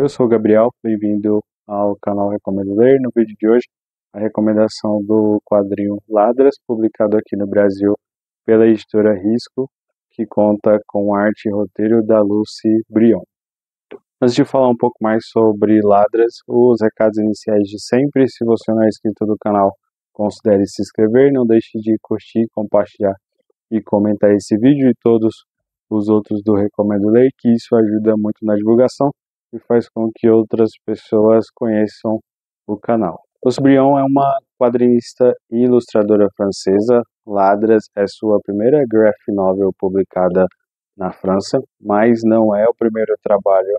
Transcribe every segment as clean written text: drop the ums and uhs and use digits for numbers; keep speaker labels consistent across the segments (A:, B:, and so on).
A: Oi, eu sou o Gabriel, bem-vindo ao canal Recomendo Ler. No vídeo de hoje, a recomendação do quadrinho Ladras, publicado aqui no Brasil pela editora Risco, que conta com arte e roteiro da Lucy Brion. Antes de falar um pouco mais sobre Ladras, os recados iniciais de sempre. Se você não é inscrito no canal, considere se inscrever, não deixe de curtir, compartilhar e comentar esse vídeo e todos os outros do Recomendo Ler, que isso ajuda muito na divulgação e faz com que outras pessoas conheçam o canal. Lucy Brion é uma quadrinista e ilustradora francesa. Ladras é sua primeira graphic novel publicada na França, mas não é o primeiro trabalho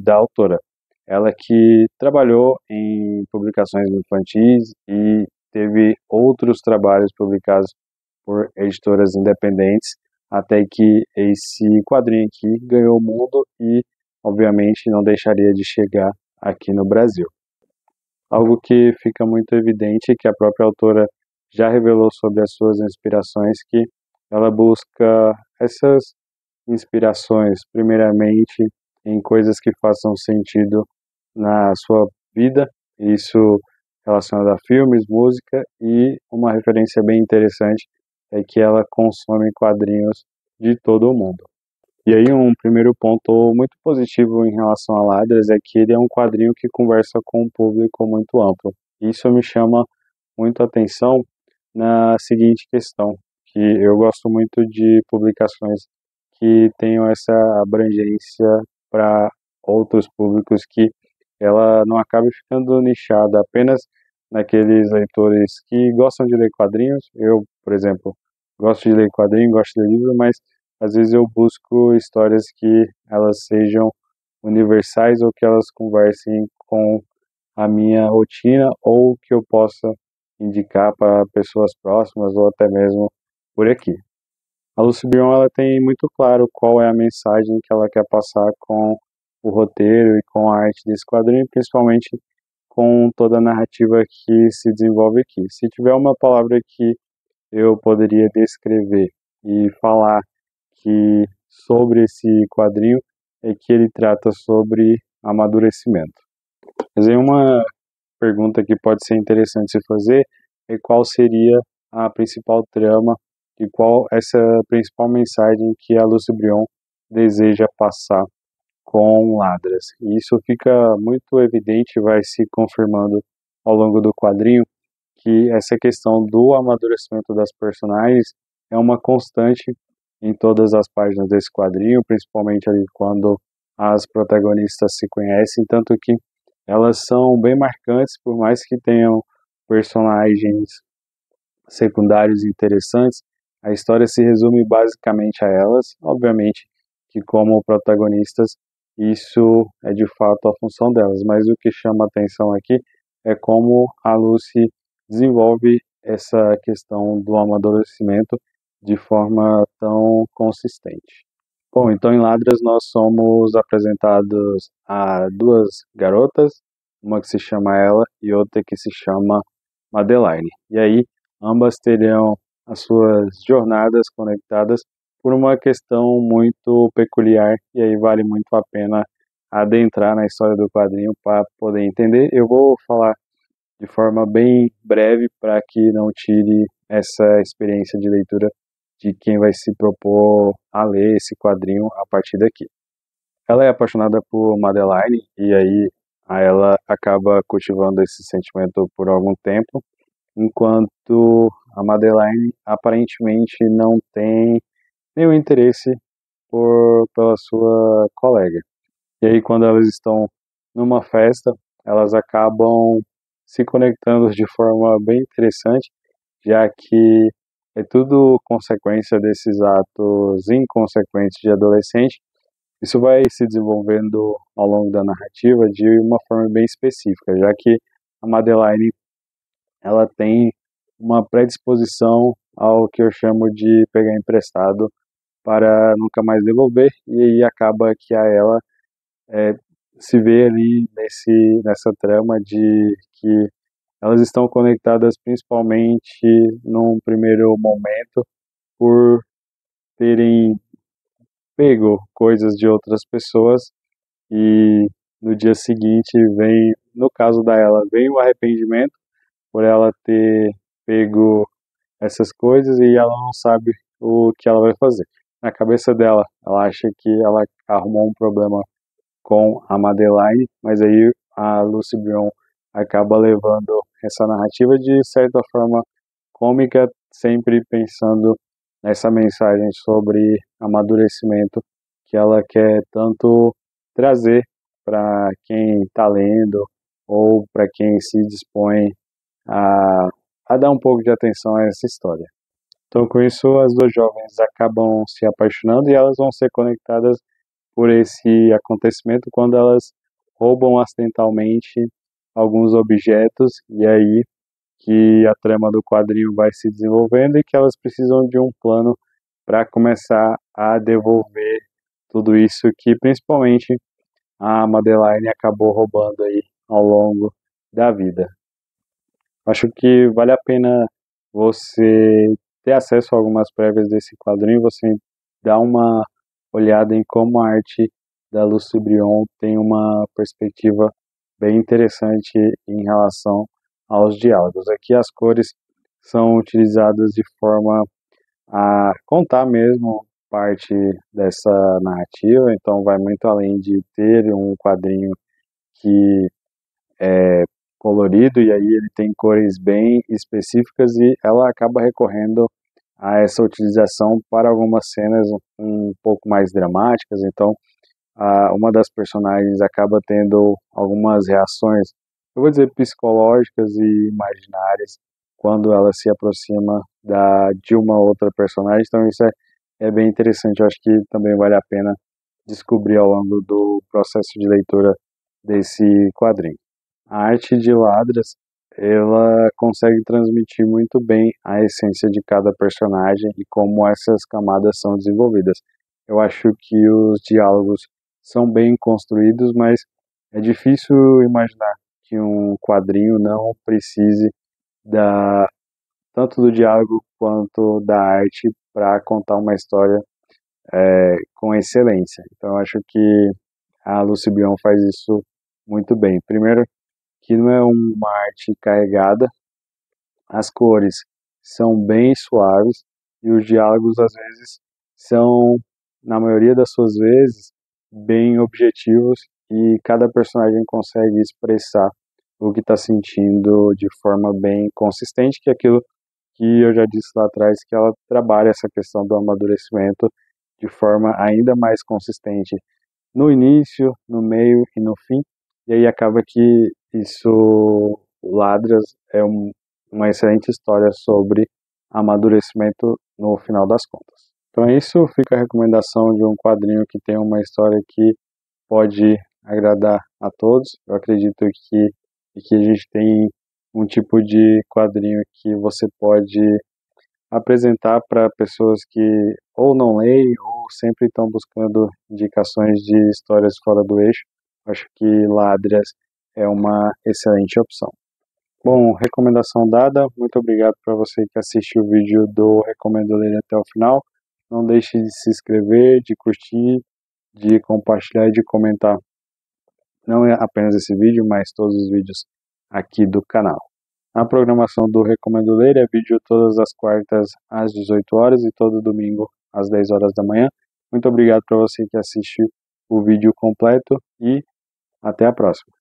A: da autora. Ela que trabalhou em publicações infantis e teve outros trabalhos publicados por editoras independentes, até que esse quadrinho aqui ganhou o mundo e, obviamente, não deixaria de chegar aqui no Brasil. Algo que fica muito evidente, que a própria autora já revelou sobre as suas inspirações, que ela busca essas inspirações, primeiramente, em coisas que façam sentido na sua vida, isso relacionado a filmes, música, e uma referência bem interessante é que ela consome quadrinhos de todo o mundo. E aí um primeiro ponto muito positivo em relação a Ladras é que ele é um quadrinho que conversa com um público muito amplo. Isso me chama muito a atenção na seguinte questão, que eu gosto muito de publicações que tenham essa abrangência para outros públicos, que ela não acabe ficando nichada apenas naqueles leitores que gostam de ler quadrinhos. Eu, por exemplo, gosto de ler quadrinho, gosto de ler livro, mas às vezes eu busco histórias que elas sejam universais ou que elas conversem com a minha rotina ou que eu possa indicar para pessoas próximas ou até mesmo por aqui. A Lucy Brion, ela tem muito claro qual é a mensagem que ela quer passar com o roteiro e com a arte desse quadrinho, principalmente com toda a narrativa que se desenvolve aqui. Se tiver uma palavra que eu poderia descrever e falar que sobre esse quadrinho, é que ele trata sobre amadurecimento. Mas aí uma pergunta que pode ser interessante se fazer é qual seria a principal trama e qual essa principal mensagem que a Lucy Brion deseja passar com Ladras. E isso fica muito evidente, vai se confirmando ao longo do quadrinho, que essa questão do amadurecimento das personagens é uma constante em todas as páginas desse quadrinho, principalmente ali quando as protagonistas se conhecem, tanto que elas são bem marcantes, por mais que tenham personagens secundários interessantes, a história se resume basicamente a elas. Obviamente que como protagonistas isso é de fato a função delas, mas o que chama atenção aqui é como a Lucy desenvolve essa questão do amadurecimento de forma tão consistente. Bom, então em Ladras nós somos apresentados a duas garotas, uma que se chama Ella e outra que se chama Madeline. E aí ambas terão as suas jornadas conectadas por uma questão muito peculiar, e aí vale muito a pena adentrar na história do quadrinho para poder entender. Eu vou falar de forma bem breve para que não tire essa experiência de leitura de quem vai se propor a ler esse quadrinho a partir daqui. Ela é apaixonada por Madeline e aí ela acaba cultivando esse sentimento por algum tempo, enquanto a Madeline aparentemente não tem nenhum interesse pela sua colega. E aí quando elas estão numa festa, elas acabam se conectando de forma bem interessante, já que é tudo consequência desses atos inconsequentes de adolescente. Isso vai se desenvolvendo ao longo da narrativa de uma forma bem específica, já que a Madeline ela tem uma predisposição ao que eu chamo de pegar emprestado para nunca mais devolver, e aí acaba que a ela se vê ali nessa trama de que elas estão conectadas principalmente num primeiro momento por terem pego coisas de outras pessoas e no dia seguinte vem, no caso da ela, vem o arrependimento por ela ter pego essas coisas e ela não sabe o que ela vai fazer. Na cabeça dela, ela acha que ela arrumou um problema com a Madeline, mas aí a Lucy Brion acaba levando essa narrativa de certa forma cômica, sempre pensando nessa mensagem sobre amadurecimento que ela quer tanto trazer para quem está lendo ou para quem se dispõe a, a dar um pouco de atenção a essa história. Então, com isso, as duas jovens acabam se apaixonando e elas vão ser conectadas por esse acontecimento quando elas roubam acidentalmente alguns objetos e aí que a trama do quadrinho vai se desenvolvendo e que elas precisam de um plano para começar a devolver tudo isso que principalmente a Madeline acabou roubando aí ao longo da vida. Acho que vale a pena você ter acesso a algumas prévias desse quadrinho, você dar uma olhada em como a arte da Lucy Brion tem uma perspectiva bem interessante em relação aos diálogos. Aqui as cores são utilizadas de forma a contar mesmo parte dessa narrativa, então vai muito além de ter um quadrinho que é colorido e aí ele tem cores bem específicas e ela acaba recorrendo a essa utilização para algumas cenas um pouco mais dramáticas, então uma das personagens acaba tendo algumas reações, eu vou dizer psicológicas e imaginárias, quando ela se aproxima de uma outra personagem, então isso é bem interessante, eu acho que também vale a pena descobrir ao longo do processo de leitura desse quadrinho. A arte de Ladras, ela consegue transmitir muito bem a essência de cada personagem e como essas camadas são desenvolvidas. Eu acho que os diálogos são bem construídos, mas é difícil imaginar que um quadrinho não precise da, tanto do diálogo quanto da arte para contar uma história com excelência. Então, eu acho que a Lucy Brion faz isso muito bem. Primeiro, que não é uma arte carregada, as cores são bem suaves e os diálogos às vezes são, na maioria das suas vezes, bem objetivos e cada personagem consegue expressar o que está sentindo de forma bem consistente, que é aquilo que eu já disse lá atrás, que ela trabalha essa questão do amadurecimento de forma ainda mais consistente no início, no meio e no fim, e aí acaba que isso, Ladras é uma excelente história sobre amadurecimento no final das contas. Então é isso, fica a recomendação de um quadrinho que tem uma história que pode agradar a todos. Eu acredito que a gente tem um tipo de quadrinho que você pode apresentar para pessoas que ou não leem ou sempre estão buscando indicações de histórias fora do eixo. Acho que Ladras é uma excelente opção. Bom, recomendação dada. Muito obrigado para você que assistiu o vídeo do Recomendo Ler até o final. Não deixe de se inscrever, de curtir, de compartilhar e de comentar. Não é apenas esse vídeo, mas todos os vídeos aqui do canal. A programação do Recomendo Ler é vídeo todas as quartas às 18 horas e todo domingo às 10 horas da manhã. Muito obrigado para você que assistiu o vídeo completo e até a próxima.